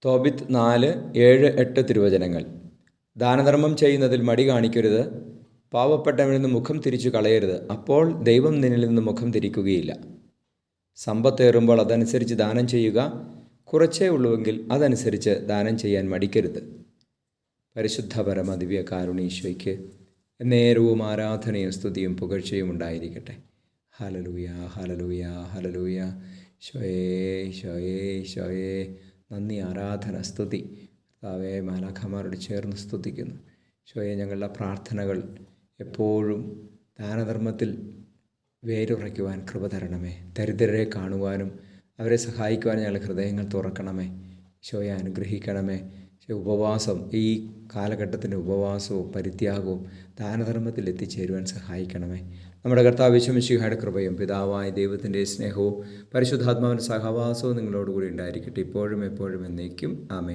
തോബിത്ത് 4:7-8 തിരുവചനങ്ങൾ. ദാനധർമ്മം ചെയ്യുന്നതിൽ മടി കാണിക്കരുത്. പാവപ്പെട്ടവനിൽ നിന്ന് മുഖം തിരിച്ചു കളയരുത്. അപ്പോൾ ദൈവം നിന്നിൽ നിന്ന് മുഖം തിരിക്കുകയില്ല. സമ്പത്തേറുമ്പോൾ അതനുസരിച്ച് ദാനം ചെയ്യുക. കുറച്ചേ ഉള്ളുവെങ്കിൽ അതനുസരിച്ച് ദാനം ചെയ്യാൻ മടിക്കരുത്. പരിശുദ്ധ പരമ ദിവ്യ കാരുണീശ്വയ്ക്ക് നേരവും ആരാധനയും സ്തുതിയും പുകഴ്ചയും ഉണ്ടായിരിക്കട്ടെ. Hallelujah, hallelujah, hallelujah. ഈശോയേ, ഈശോയേ, ഈശോയേ. നന്ദി, ആരാധന, സ്തുതി. കർത്താവേ, മാലാഖമാരോട് ചേർന്ന് സ്തുതിക്കുന്നു. ഈശോയെ, ഞങ്ങളുടെ പ്രാർത്ഥനകൾ എപ്പോഴും ദാനധർമ്മത്തിൽ വേരുറയ്ക്കുവാൻ കൃപ തരണമേ. ദരിദ്രരെ കാണുവാനും അവരെ സഹായിക്കുവാനും ഞങ്ങളുടെ ഹൃദയങ്ങൾ തുറക്കണമേ. ഈശോയെ, അനുഗ്രഹിക്കണമേ. ഉപവാസം, ഈ കാലഘട്ടത്തിൻ്റെ ഉപവാസവും പരിത്യാഗവും ദാനധർമ്മത്തിൽ എത്തിച്ചേരുവാൻ സഹായിക്കണമേ. നമ്മുടെ കർത്താവ് യേശു മിശിഹായുടെ കൃപയും പിതാവായ ദൈവത്തിൻ്റെ സ്നേഹവും പരിശുദ്ധാത്മാവിൻ്റെ സഹവാസവും നിങ്ങളോടുകൂടി ഉണ്ടായിരിക്കട്ടെ, ഇപ്പോഴും എപ്പോഴും എന്നേക്കും. ആമേൻ.